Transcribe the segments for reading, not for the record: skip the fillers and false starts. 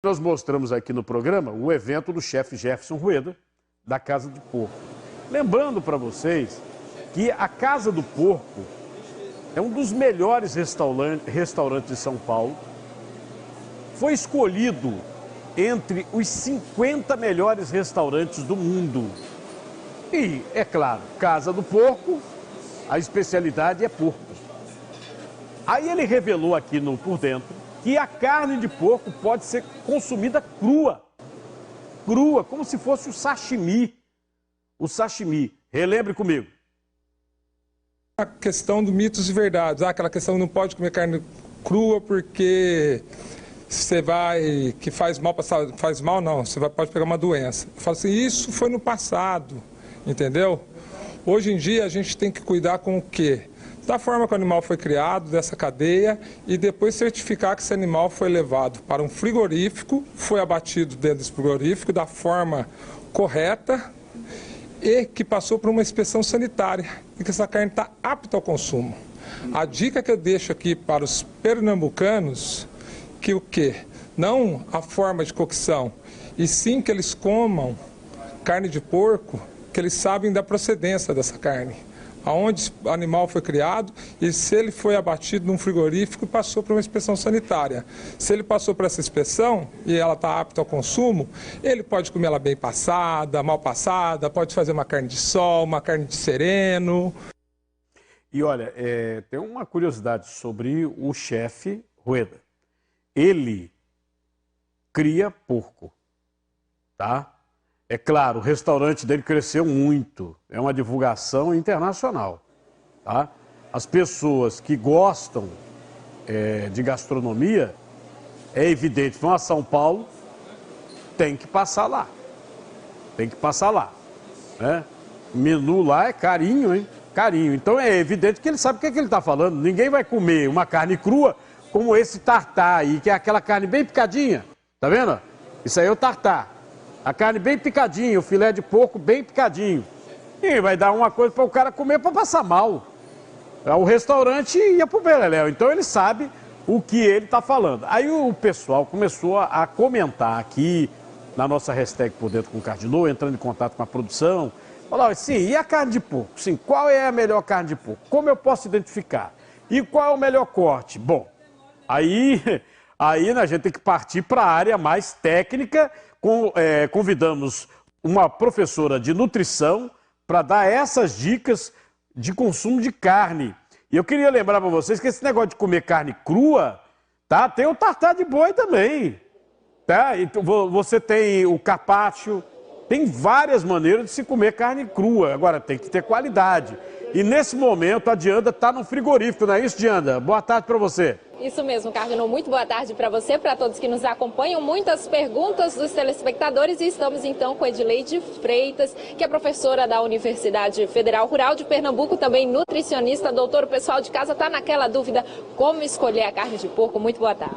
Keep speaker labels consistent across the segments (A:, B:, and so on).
A: Nós mostramos aqui no programa o evento do chefe Jefferson Rueda, da Casa do Porco. Lembrando para vocês que a Casa do Porco é um dos melhores restaurantes de São Paulo. Foi escolhido entre os 50 melhores restaurantes do mundo. E, é claro, Casa do Porco, a especialidade é porco. Aí ele revelou aqui no Por Dentro que a carne de porco pode ser consumida crua. Crua, como se fosse o sashimi. O sashimi. Relembre comigo.
B: A questão do mitos e verdades. Aquela questão não pode comer carne crua porque você vai, que faz mal, faz mal não, você pode pegar uma doença. Eu falo assim, isso foi no passado, entendeu? Hoje em dia a gente tem que cuidar com o quê? Da forma que o animal foi criado, dessa cadeia, e depois certificar que esse animal foi levado para um frigorífico, foi abatido dentro desse frigorífico da forma correta e que passou por uma inspeção sanitária e que essa carne está apta ao consumo. A dica que eu deixo aqui para os pernambucanos, que o quê? Não a forma de cocção, e sim que eles comam carne de porco, que eles sabem da procedência dessa carne. Aonde o animal foi criado e se ele foi abatido num frigorífico e passou por uma inspeção sanitária. Se ele passou por essa inspeção e ela está apta ao consumo, ele pode comer ela bem passada, mal passada, pode fazer uma carne de sol, uma carne de sereno.
A: E olha, tem uma curiosidade sobre o chefe Rueda. Ele cria porco, tá? É claro, o restaurante dele cresceu muito, é uma divulgação internacional, tá? As pessoas que gostam de gastronomia, é evidente, vão a São Paulo, tem que passar lá, né? O menu lá é carinho, hein? Carinho, então é evidente que ele sabe o que ele está falando, ninguém vai comer uma carne crua como esse tartar aí, que é aquela carne bem picadinha, tá vendo? Isso aí é o tartar. A carne bem picadinha, o filé de porco bem picadinho. E vai dar uma coisa para o cara comer para passar mal. O restaurante ia pro beleléu, então ele sabe o que ele está falando. Aí o pessoal começou a comentar aqui na nossa hashtag Por Dentro com o Cardinô, entrando em contato com a produção. Falava assim, e a carne de porco? Sim, qual é a melhor carne de porco? Como eu posso identificar? E qual é o melhor corte? Bom, aí a gente tem que partir para a área mais técnica. Convidamos uma professora de nutrição para dar essas dicas de consumo de carne. E eu queria lembrar para vocês que esse negócio de comer carne crua, tá? Tem o tartar de boi também, tá? Então, você tem o carpaccio, tem várias maneiras de se comer carne crua. Agora, tem que ter qualidade. E nesse momento a Dianda está no frigorífico, não é isso, Dianda? Boa tarde para você.
C: Isso mesmo, Cardinô. Muito boa tarde para você, para todos que nos acompanham. Muitas perguntas dos telespectadores e estamos então com Edileide Freitas, que é professora da Universidade Federal Rural de Pernambuco, também nutricionista. Doutor, o pessoal de casa está naquela dúvida como escolher a carne de porco. Muito boa tarde.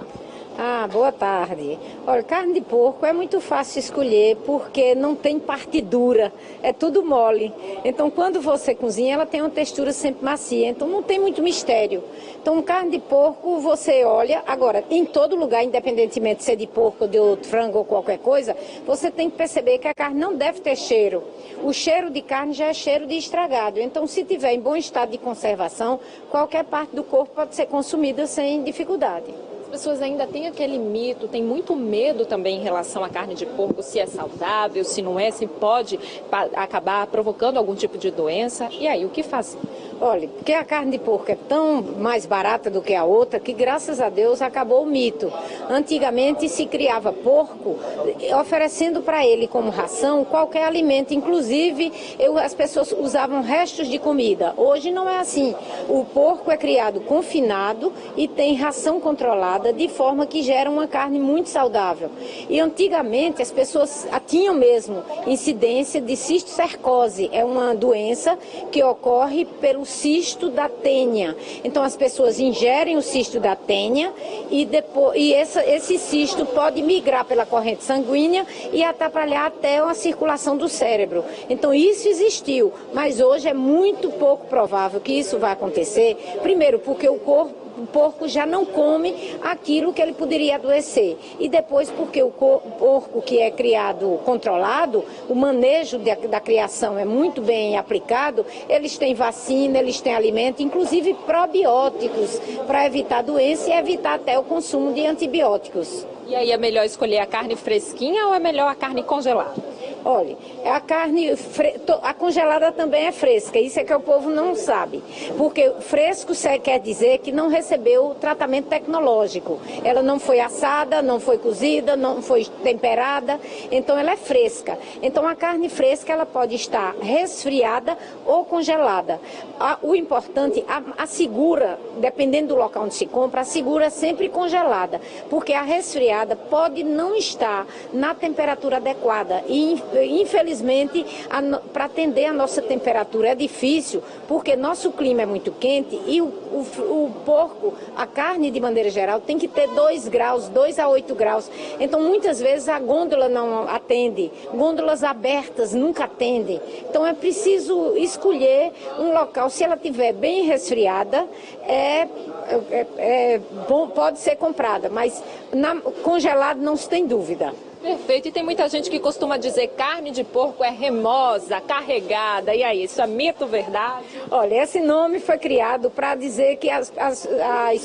D: Boa tarde. Olha, carne de porco é muito fácil escolher porque não tem parte dura, é tudo mole. Então, quando você cozinha, ela tem uma textura sempre macia, então não tem muito mistério. Então, carne de porco, você olha, agora, em todo lugar, independentemente de ser de porco, de frango ou qualquer coisa, você tem que perceber que a carne não deve ter cheiro. O cheiro de carne já é cheiro de estragado. Então, se tiver em bom estado de conservação, qualquer parte do corpo pode ser consumida sem dificuldade.
C: As pessoas ainda têm aquele mito, tem muito medo também em relação à carne de porco, se é saudável, se não é, se pode acabar provocando algum tipo de doença. E aí, o que fazer?
D: Olha, porque a carne de porco é tão mais barata do que a outra que, graças a Deus, acabou o mito. Antigamente se criava porco oferecendo para ele como ração qualquer alimento, inclusive as pessoas usavam restos de comida. Hoje não é assim. O porco é criado confinado e tem ração controlada de forma que gera uma carne muito saudável. E antigamente as pessoas tinham mesmo incidência de cisticercose, é uma doença que ocorre pelo cisto da tênia. Então as pessoas ingerem o cisto da tênia e esse cisto pode migrar pela corrente sanguínea e atrapalhar até a circulação do cérebro. Então isso existiu, mas hoje é muito pouco provável que isso vai acontecer. Primeiro, porque o corpo porco já não come aquilo que ele poderia adoecer. E depois, porque o porco que é criado controlado, o manejo da criação é muito bem aplicado, eles têm vacina, eles têm alimento, inclusive probióticos, para evitar doença e evitar até o consumo de antibióticos.
C: E aí é melhor escolher a carne fresquinha ou é melhor a carne congelada?
D: Olha, a carne a congelada também é fresca, isso é que o povo não sabe. Porque fresco quer dizer que não recebeu o tratamento tecnológico. Ela não foi assada, não foi cozida, não foi temperada, então ela é fresca. Então a carne fresca ela pode estar resfriada ou congelada. O importante, assegura, dependendo do local onde se compra, assegura sempre congelada, porque a resfriada pode não estar na temperatura adequada e infelizmente, para atender a nossa temperatura é difícil, porque nosso clima é muito quente e o porco, a carne de maneira geral, tem que ter 2 graus, 2 a 8 graus. Então, muitas vezes a gôndola não atende, gôndolas abertas nunca atendem. Então, é preciso escolher um local, se ela estiver bem resfriada, bom, pode ser comprada, mas congelado não se tem dúvida.
C: Perfeito. E tem muita gente que costuma dizer que carne de porco é remosa, carregada. E aí, isso é mito, verdade?
D: Olha, esse nome foi criado para dizer que as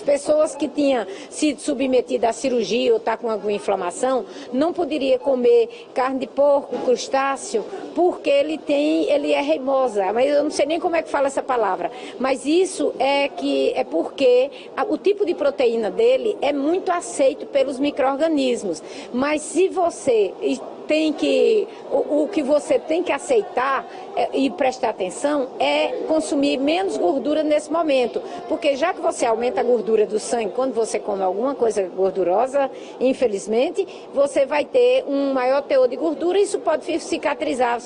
D: pessoas que tinham sido submetidas à cirurgia ou com alguma inflamação não poderiam comer carne de porco, crustáceo, porque ele é remosa. Mas eu não sei nem como é que fala essa palavra. Mas isso é porque o tipo de proteína dele é muito aceito pelos micro-organismos. Mas se você o que você tem que aceitar e prestar atenção é consumir menos gordura nesse momento, porque já que você aumenta a gordura do sangue quando você come alguma coisa gordurosa, infelizmente, você vai ter um maior teor de gordura e isso pode cicatrizar,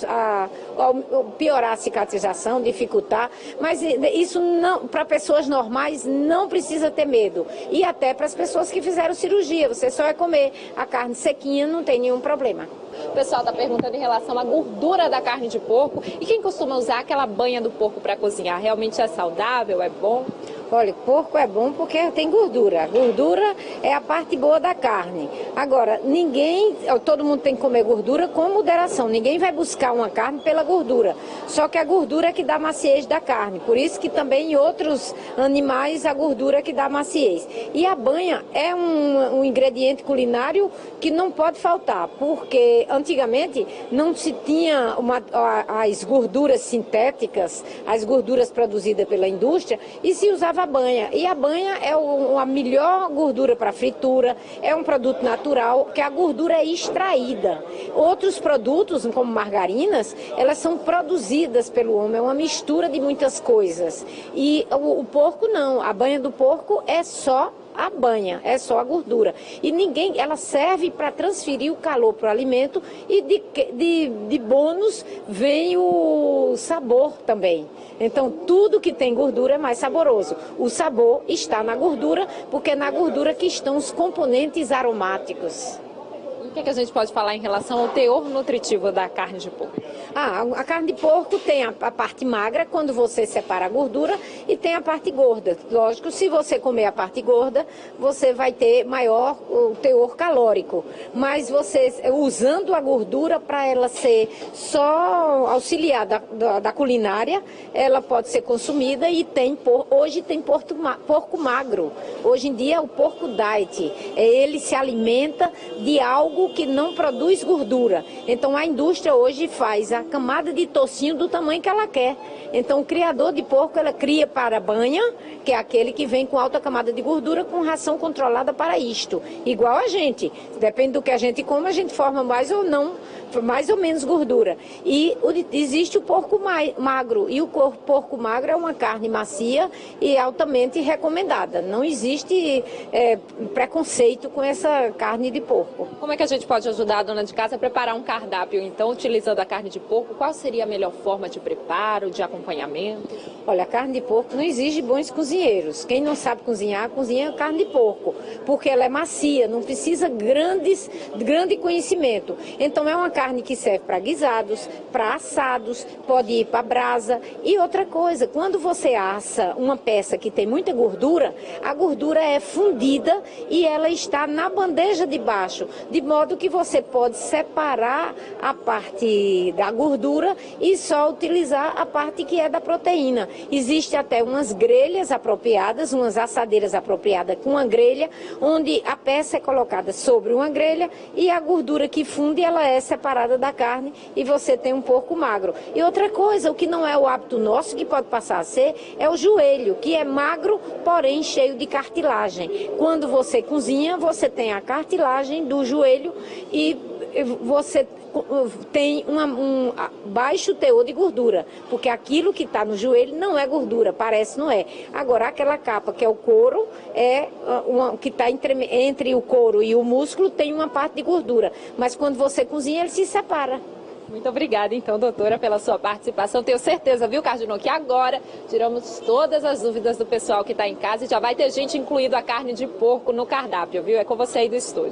D: piorar a cicatrização, dificultar, mas isso não, para pessoas normais não precisa ter medo, e até para as pessoas que fizeram cirurgia, você só é comer a carne sequinha, não tem nenhum problema.
C: O pessoal está perguntando em relação à gordura da carne de porco e quem costuma usar aquela banha do porco para cozinhar, realmente é saudável, é bom?
D: Olha, porco é bom porque tem gordura. A gordura é a parte boa da carne. Agora, todo mundo tem que comer gordura com moderação. Ninguém vai buscar uma carne pela gordura. Só que a gordura é que dá maciez da carne. Por isso que também em outros animais a gordura é que dá maciez. E a banha é um ingrediente culinário que não pode faltar, porque antigamente não se tinha as gorduras sintéticas, as gorduras produzidas pela indústria, e se usava a banha. E a banha é a melhor gordura para fritura, é um produto natural, que a gordura é extraída. Outros produtos, como margarinas, elas são produzidas pelo homem, é uma mistura de muitas coisas. E o porco não, a banha do porco é só a banha, é só a gordura. E ela serve para transferir o calor para o alimento e de bônus vem o sabor também. Então, tudo que tem gordura é mais saboroso. O sabor está na gordura, porque é na gordura que estão os componentes aromáticos.
C: O que a gente pode falar em relação ao teor nutritivo da carne de porco?
D: A carne de porco tem a parte magra, quando você separa a gordura, e tem a parte gorda. Lógico, se você comer a parte gorda, você vai ter maior teor calórico. Mas você, usando a gordura para ela ser só auxiliar da culinária, ela pode ser consumida e hoje tem porco magro. Hoje em dia, o porco diet, ele se alimenta de algo que não produz gordura. Então a indústria hoje faz a camada de tocinho do tamanho que ela quer. Então o criador de porco, ela cria para a banha, que é aquele que vem com alta camada de gordura, com ração controlada para isto. Igual a gente. Depende do que a gente come, a gente forma mais ou menos gordura. E existe o porco magro. E o porco magro é uma carne macia e altamente recomendada. Não existe preconceito com essa carne de porco.
C: Como é que a gente pode ajudar a dona de casa a preparar um cardápio, então, utilizando a carne de porco? Qual seria a melhor forma de preparo, de acompanhamento?
D: Olha, a carne de porco não exige bons cozinheiros. Quem não sabe cozinhar, cozinha carne de porco, porque ela é macia, não precisa grande conhecimento. Então é uma carne que serve para guisados, para assados, pode ir para brasa. E outra coisa, quando você assa uma peça que tem muita gordura, a gordura é fundida e ela está na bandeja de baixo, de modo que você pode separar a parte da gordura e só utilizar a parte que é da proteína. Existe até umas grelhas apropriadas, umas assadeiras apropriadas com uma grelha, onde a peça é colocada sobre uma grelha e a gordura que funde ela é separada da carne e você tem um porco magro. E outra coisa, o que não é o hábito nosso, que pode passar a ser, é o joelho, que é magro, porém cheio de cartilagem. Quando você cozinha, você tem a cartilagem do joelho e você tem um baixo teor de gordura, porque aquilo que está no joelho não é gordura, parece não é. Agora, aquela capa que é o couro, que está entre o couro e o músculo, tem uma parte de gordura, mas quando você cozinha, ele se separa.
C: Muito obrigada, então, doutora, pela sua participação. Tenho certeza, viu, Cardinô, que agora tiramos todas as dúvidas do pessoal que está em casa e já vai ter gente incluindo a carne de porco no cardápio, viu? É com você aí do estúdio.